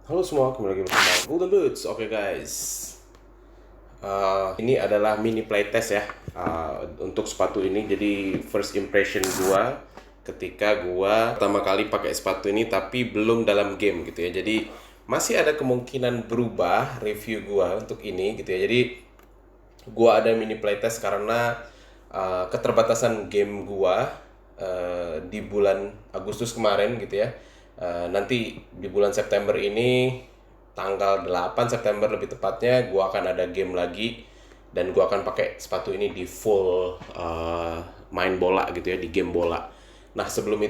Halo semua, kembali lagi bersama Golden Boots. Oke guys, ini adalah mini playtest ya untuk sepatu ini. Jadi first impression gua ketika gua pertama kali pakai sepatu ini, tapi belum dalam game gitu ya. Jadi masih ada kemungkinan berubah review gua untuk ini gitu ya. Jadi gua ada mini playtest karena keterbatasan game gua di bulan Agustus kemarin gitu ya. Nanti di bulan September ini, tanggal 8 September lebih tepatnya, gua akan ada game lagi dan gua akan pakai sepatu ini di full main bola gitu ya, di game bola. Nah, sebelum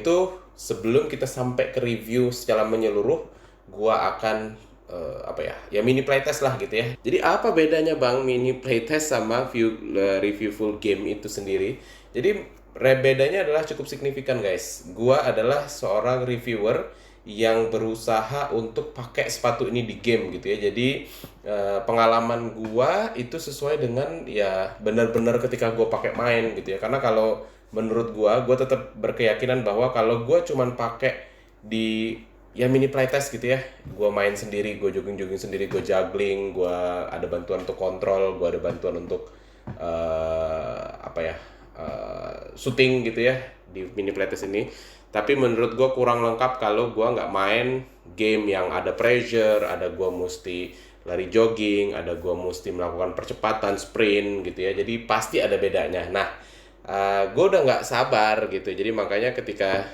kita sampai ke review secara menyeluruh, gua akan mini playtest lah gitu ya. Jadi apa bedanya Bang mini playtest sama review full game itu sendiri? Jadi bedanya adalah cukup signifikan guys. Gua adalah seorang reviewer yang berusaha untuk pakai sepatu ini di game gitu ya. Jadi pengalaman gua itu sesuai dengan ya benar-benar ketika gua pakai main gitu ya. Karena kalau menurut gua tetap berkeyakinan bahwa kalau gua cuman pakai di ya mini playtest gitu ya, gua main sendiri, gua jogging-jogging sendiri, gua juggling, gua ada bantuan untuk kontrol, gua ada bantuan untuk shooting gitu ya di mini playtest ini. Tapi menurut gue kurang lengkap kalau gue nggak main game yang ada pressure, ada gue mesti lari jogging, ada gue mesti melakukan percepatan sprint gitu ya. Jadi pasti ada bedanya. Nah, gue udah nggak sabar gitu. Jadi makanya ketika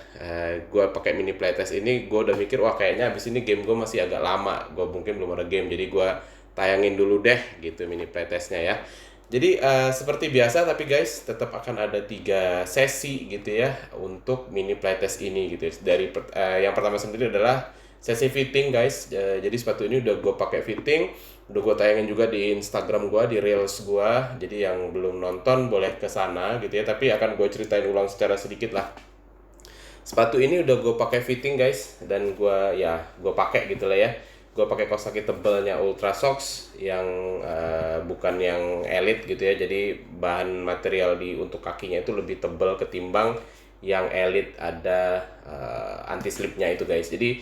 gue pakai mini playtest ini, gue udah mikir wah kayaknya abis ini game gue masih agak lama. Gue mungkin belum ada game, jadi gue tayangin dulu deh gitu mini playtestnya ya. Jadi seperti biasa, tapi guys tetap akan ada 3 sesi gitu ya untuk mini playtest ini gitu ya. Yang pertama sendiri adalah sesi fitting guys. Jadi sepatu ini udah gue pakai fitting, udah gue tayangin juga di Instagram gue, di reels gue. Jadi yang belum nonton boleh ke sana gitu ya. Tapi akan gue ceritain ulang secara sedikit lah. Sepatu ini udah gue pakai fitting guys, dan gue pakai gitu lah ya. Gue pakai kaos kaki tebelnya Ultra Socks yang bukan yang elite gitu ya. Jadi bahan material untuk kakinya itu lebih tebal ketimbang yang elite, ada anti slipnya itu guys. Jadi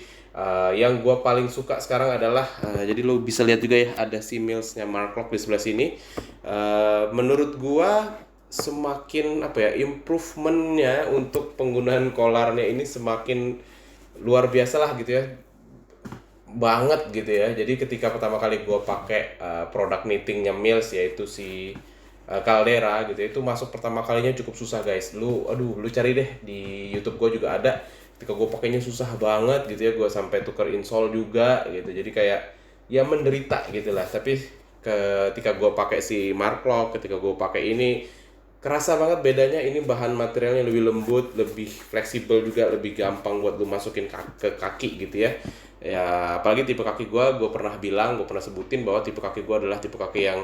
yang gue paling suka sekarang adalah jadi lo bisa lihat juga ya, ada si Millsnya Mark Lock di sebelah sini. Menurut gue semakin improvementnya untuk penggunaan kolarnya ini semakin luar biasa lah gitu ya, banget gitu ya. Jadi ketika pertama kali gue pakai produk knittingnya Mills, yaitu si Caldera gitu ya, itu masuk pertama kalinya cukup susah guys. Lu cari deh di YouTube, gue juga ada. Ketika gue pakainya susah banget gitu ya, gue sampai tuker insole juga gitu. Jadi kayak ya menderita gitu lah. Tapi ketika gue pakai si Mark Lock, ketika gue pakai ini, kerasa banget bedanya. Ini bahan materialnya lebih lembut, lebih fleksibel juga, lebih gampang buat lu masukin ke kaki gitu ya. Ya apalagi tipe kaki gue pernah sebutin bahwa tipe kaki gue adalah tipe kaki yang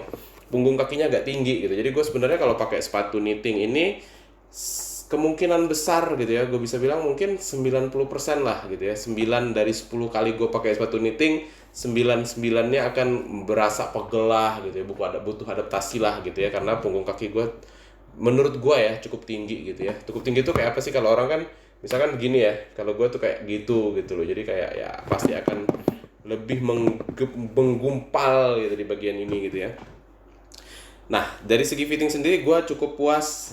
punggung kakinya agak tinggi gitu. Jadi gue sebenarnya kalau pakai sepatu knitting ini kemungkinan besar gitu ya, gue bisa bilang mungkin 90% lah gitu ya. 9 dari 10 kali gue pakai sepatu knitting, 9-9-nya akan berasa pegel lah gitu ya, butuh adaptasi lah gitu ya, karena punggung kaki gue menurut gue ya cukup tinggi gitu ya. Cukup tinggi itu kayak apa sih, kalau orang kan misalkan begini ya, kalau gue tuh kayak gitu loh. Jadi kayak ya pasti akan lebih menggumpal gitu di bagian ini gitu ya. Nah, dari segi fitting sendiri gue cukup puas,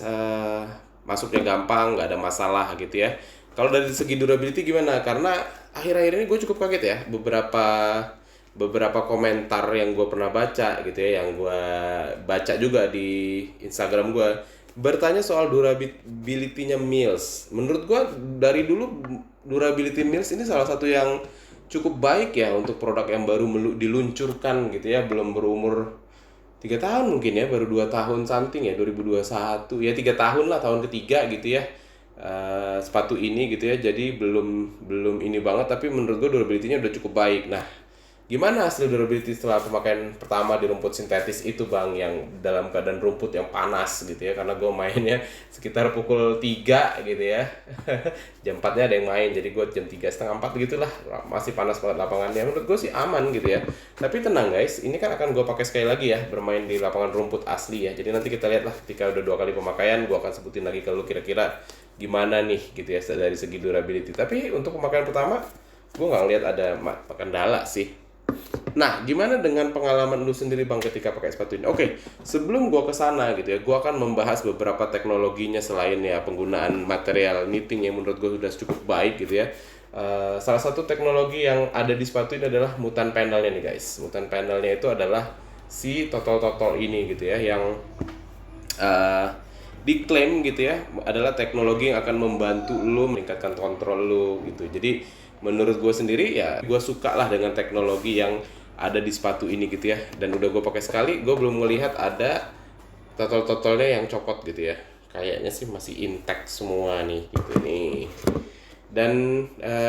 masuknya gampang, nggak ada masalah gitu ya. Kalau dari segi durability gimana? Karena akhir-akhir ini gue cukup kaget ya, beberapa komentar yang gue pernah baca gitu ya, yang gue baca juga di Instagram gue, bertanya soal durability-nya Mills. Menurut gue dari dulu durability Mills ini salah satu yang cukup baik ya untuk produk yang baru diluncurkan gitu ya, belum berumur 3 tahun mungkin ya, baru 2 tahun something ya, 2021 ya, 3 tahun lah, tahun ketiga gitu ya, sepatu ini gitu ya. Jadi belum belum ini banget, tapi menurut gue durability-nya udah cukup baik. Nah, gimana hasil durability setelah pemakaian pertama di rumput sintetis itu Bang, yang dalam keadaan rumput yang panas gitu ya, karena gue mainnya sekitar pukul 3 gitu ya. Jam 4-nya ada yang main, jadi gue jam 3 setengah 4 gitu lah, masih panas banget lapangannya. Menurut gue sih aman gitu ya. Tapi tenang guys, ini kan akan gue pakai sekali lagi ya, bermain di lapangan rumput asli ya. Jadi nanti kita lihat lah ketika udah 2 kali pemakaian, gue akan sebutin lagi kalau kira-kira gimana nih gitu ya dari segi durability. Tapi untuk pemakaian pertama gue nggak lihat ada kendala sih. Nah, gimana dengan pengalaman lu sendiri Bang ketika pakai sepatu ini? Oke, sebelum gua ke sana gitu ya, gua akan membahas beberapa teknologinya selain ya penggunaan material knitting yang menurut gua sudah cukup baik gitu ya. Salah satu teknologi yang ada di sepatu ini adalah mutan panelnya nih guys. Mutan panelnya itu adalah si totol-totol ini gitu ya, yang uh, diklaim gitu ya adalah teknologi yang akan membantu lu meningkatkan kontrol lu gitu. Jadi menurut gue sendiri ya gue suka lah dengan teknologi yang ada di sepatu ini gitu ya. Dan udah gue pakai sekali, gue belum melihat ada totol-totolnya yang copot gitu ya. Kayaknya sih masih intact semua nih gitu nih. Dan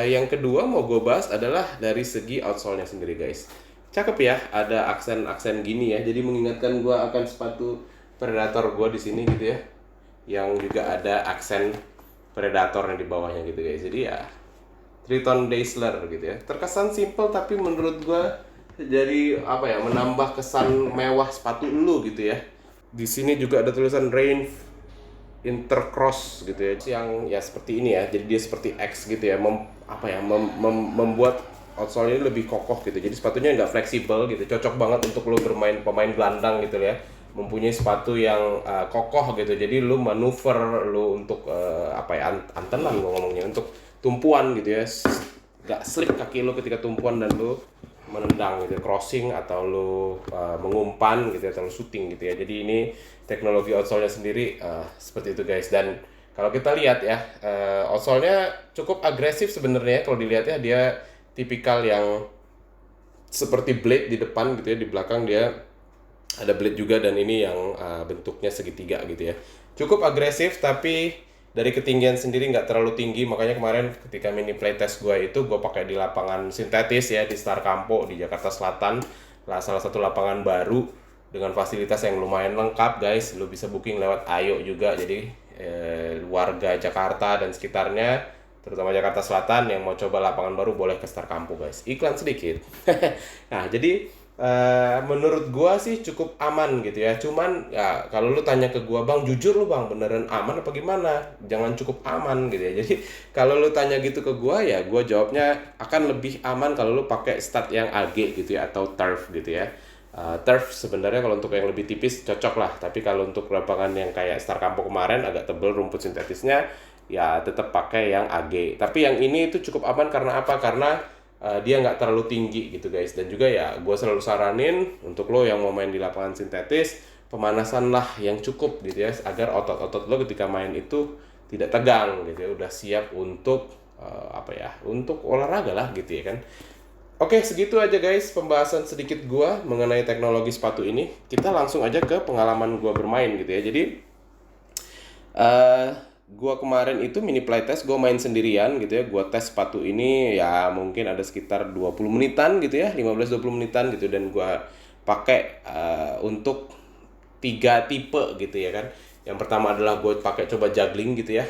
yang kedua mau gue bahas adalah dari segi outsole-nya sendiri guys. Cakep ya, ada aksen-aksen gini ya. Jadi mengingatkan gue akan sepatu Predator gue di sini gitu ya, yang juga ada aksen Predatornya di bawahnya gitu guys. Jadi ya Triton Dazzler gitu ya. Terkesan simple tapi menurut gua jadi apa ya, menambah kesan mewah sepatu lu gitu ya. Di sini juga ada tulisan Rain Intercross gitu ya, yang ya seperti ini ya. Jadi dia seperti X gitu ya, membuat outsole ini lebih kokoh gitu. Jadi sepatunya nggak fleksibel gitu, cocok banget untuk lu bermain pemain gelandang gitu ya. Mempunyai sepatu yang kokoh gitu. Jadi lu manuver lu untuk antenan gua ngomongnya, untuk tumpuan gitu ya, nggak slip kaki lu ketika tumpuan dan lu menendang gitu, crossing atau lu mengumpan gitu ya, atau lu shooting gitu ya. Jadi ini teknologi outsole-nya sendiri seperti itu guys. Dan kalau kita lihat ya, outsole-nya cukup agresif sebenarnya kalau dilihat ya. Dia tipikal yang seperti blade di depan gitu ya, di belakang dia ada blade juga, dan ini yang bentuknya segitiga gitu ya. Cukup agresif tapi dari ketinggian sendiri nggak terlalu tinggi. Makanya kemarin ketika mini playtest gue itu gue pakai di lapangan sintetis ya, di Star Campo di Jakarta Selatan lah, salah satu lapangan baru dengan fasilitas yang lumayan lengkap guys. Lu bisa booking lewat Ayo juga. Jadi warga Jakarta dan sekitarnya, terutama Jakarta Selatan yang mau coba lapangan baru, boleh ke Star Campo guys. Iklan sedikit. Nah jadi menurut gua sih cukup aman gitu ya. Cuman ya kalau lu tanya ke gua, Bang, jujur lu Bang, beneran aman apa gimana? Jangan cukup aman gitu ya. Jadi kalau lu tanya gitu ke gua, ya gua jawabnya akan lebih aman kalau lu pakai stud yang AG gitu ya, atau turf gitu ya. Turf sebenarnya kalau untuk yang lebih tipis cocok lah, tapi kalau untuk lapangan yang kayak Star Campo kemarin agak tebel rumput sintetisnya, ya tetap pakai yang AG. Tapi yang ini itu cukup aman karena apa? Karena dia nggak terlalu tinggi gitu guys. Dan juga ya gue selalu saranin untuk lo yang mau main di lapangan sintetis, pemanasan lah yang cukup gitu ya, agar otot-otot lo ketika main itu tidak tegang gitu ya, udah siap untuk untuk olahraga lah gitu ya kan. Oke, segitu aja guys pembahasan sedikit gue mengenai teknologi sepatu ini. Kita langsung aja ke pengalaman gue bermain gitu ya. Jadi gua kemarin itu mini playtest, gua main sendirian gitu ya. Gua tes sepatu ini ya mungkin ada sekitar 20 menitan gitu ya, 15-20 menitan gitu. Dan gua pakai untuk 3 tipe gitu ya kan. Yang pertama adalah gue pakai coba juggling gitu ya,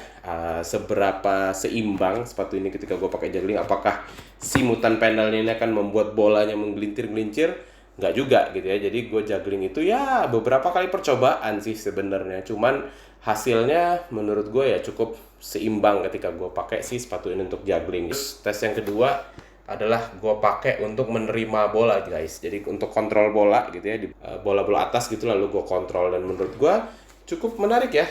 seberapa seimbang sepatu ini ketika gue pakai juggling. Apakah si mutan panelnya ini akan membuat bolanya menggelintir-gelincir? Nggak juga gitu ya. Jadi gue juggling itu ya beberapa kali percobaan sih sebenarnya. Cuman hasilnya menurut gue ya cukup seimbang ketika gue pakai si sepatu ini untuk juggling. Terus tes yang kedua adalah gue pakai untuk menerima bola guys. Jadi untuk kontrol bola gitu ya, di bola-bola atas gitu lalu gue kontrol. Dan menurut gue cukup menarik ya.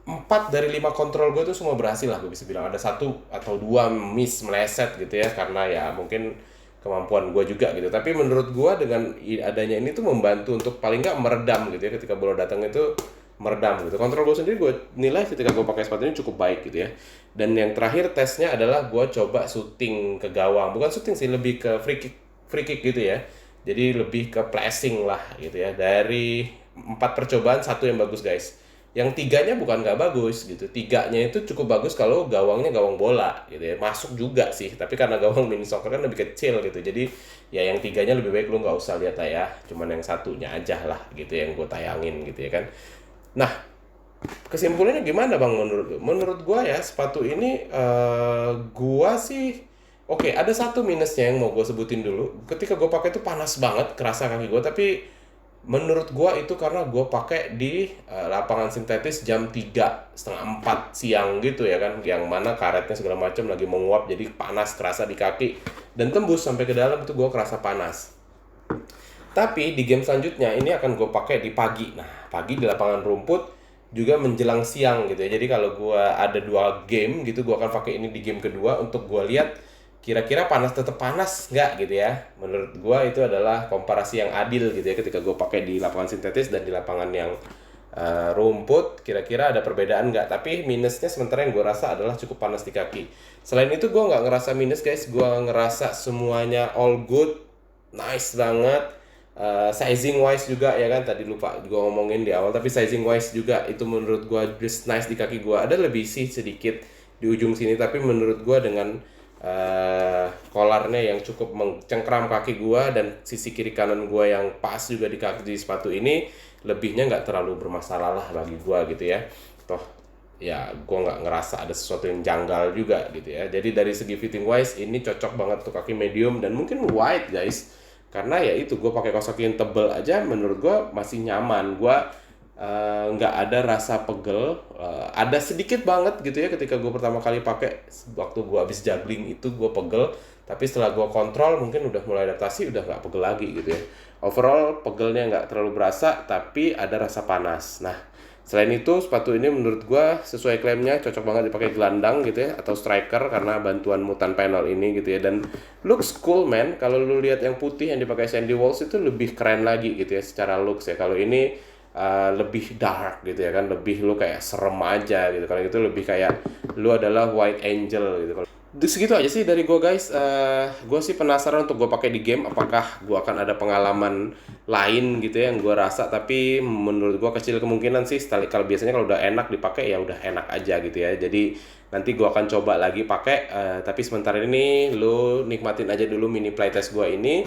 4 dari 5 kontrol gue tuh semua berhasil lah, gue bisa bilang. Ada 1 atau 2 miss, meleset gitu ya, karena ya mungkin kemampuan gue juga gitu. Tapi menurut gue dengan adanya ini tuh membantu untuk paling nggak meredam gitu ya, ketika bola datang itu meredam gitu. Kontrol gue sendiri gue nilai ketika gue pakai sepatu ini cukup baik gitu ya. Dan yang terakhir tesnya adalah gue coba shooting ke gawang. Bukan shooting sih, lebih ke free kick gitu ya. Jadi lebih ke placing lah gitu ya. Dari 4 percobaan 1 yang bagus guys. Yang 3-nya bukan nggak bagus gitu. 3-nya itu cukup bagus kalau gawangnya gawang bola gitu ya. Masuk juga sih, tapi karena gawang mini soccer kan lebih kecil gitu. Jadi ya yang 3-nya lebih baik lu nggak usah lihat ya. Cuman yang 1-nya aja lah gitu yang gue tayangin gitu ya kan. Nah, kesimpulannya gimana Bang menurut? Menurut gua ya sepatu ini gua sih oke, ada 1 minusnya yang mau gue sebutin dulu. Ketika gue pakai itu panas banget, kerasa kaki gue, tapi Menurut gua itu karena gua pakai di lapangan sintetis jam 3:30, 4 siang gitu ya kan, yang mana karetnya segala macam lagi menguap, jadi panas kerasa di kaki dan tembus sampai ke dalam, itu gua kerasa panas. Tapi di game selanjutnya ini akan gue pakai di pagi. Nah, pagi di lapangan rumput juga menjelang siang gitu ya. Jadi kalau gue ada 2 game gitu, gue akan pakai ini di game kedua untuk gue lihat kira-kira panas, tetap panas nggak gitu ya. Menurut gue itu adalah komparasi yang adil gitu ya, ketika gue pakai di lapangan sintetis dan di lapangan yang rumput, kira-kira ada perbedaan nggak. Tapi minusnya sementara yang gue rasa adalah cukup panas di kaki. Selain itu gue nggak ngerasa minus guys, gue ngerasa semuanya all good, nice banget. Sizing wise juga ya kan, tadi lupa gua ngomongin di awal, tapi sizing wise juga itu menurut gua just nice di kaki gua. Ada lebih sih sedikit di ujung sini, tapi menurut gua dengan kolarnya yang cukup mencengkram kaki gua dan sisi kiri kanan gua yang pas juga di kaki di sepatu ini, lebihnya nggak terlalu bermasalah lah bagi gua gitu ya. Toh ya gua nggak ngerasa ada sesuatu yang janggal juga gitu ya. Jadi dari segi fitting wise ini cocok banget untuk kaki medium dan mungkin wide guys, karena ya itu gue pakai kaos kaki yang tebel aja menurut gue masih nyaman. Gue nggak ada rasa pegel. Ada sedikit banget gitu ya ketika gue pertama kali pakai, waktu gue habis juggling itu gue pegel, tapi setelah gue kontrol mungkin udah mulai adaptasi, udah nggak pegel lagi gitu ya. Overall pegelnya nggak terlalu berasa, tapi ada rasa panas. Nah, selain itu sepatu ini menurut gua sesuai klaimnya cocok banget dipakai gelandang gitu ya, atau striker, karena bantuan mutan panel ini gitu ya, dan looks cool man. Kalau lu lihat yang putih yang dipakai Sandy Walls itu lebih keren lagi gitu ya secara looks ya. Kalau ini lebih dark gitu ya kan, lebih lu kayak serem aja gitu. Kalau itu lebih kayak lu adalah white angel gitu. Segitu aja sih dari gue guys. Gue sih penasaran untuk gue pakai di game, apakah gue akan ada pengalaman lain gitu ya yang gue rasa. Tapi menurut gue kecil kemungkinan sih. Kalau biasanya kalau udah enak dipakai ya udah enak aja gitu ya. Jadi nanti gue akan coba lagi pakai. Tapi sementara ini lu nikmatin aja dulu mini playtest gue ini.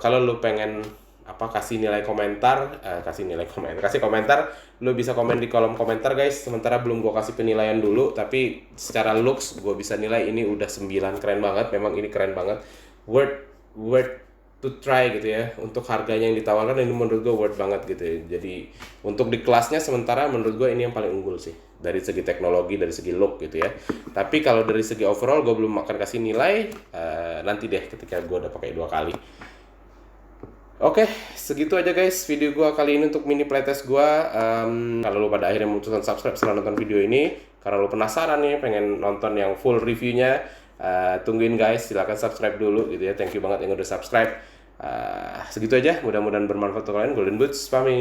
Kalau lu pengen kasih nilai komentar, kasih komentar, lu bisa komen di kolom komentar guys. Sementara belum gue kasih penilaian dulu, tapi secara looks gue bisa nilai ini udah 9, keren banget. Memang ini keren banget, worth to try gitu ya. Untuk harganya yang ditawarkan ini menurut gue worth banget gitu ya. Jadi untuk di kelasnya sementara menurut gue ini yang paling unggul sih dari segi teknologi, dari segi look gitu ya. Tapi kalau dari segi overall gue belum akan kasih nilai, nanti deh ketika gue udah pakai 2 kali. Oke, segitu aja guys video gua kali ini untuk mini playtest gua. Kalau lu pada akhirnya memutuskan subscribe setelah nonton video ini, karena lu penasaran nih pengen nonton yang full reviewnya, tungguin guys, silahkan subscribe dulu gitu ya. Thank you banget yang udah subscribe. Segitu aja, mudah-mudahan bermanfaat untuk kalian. Golden Boots pamit.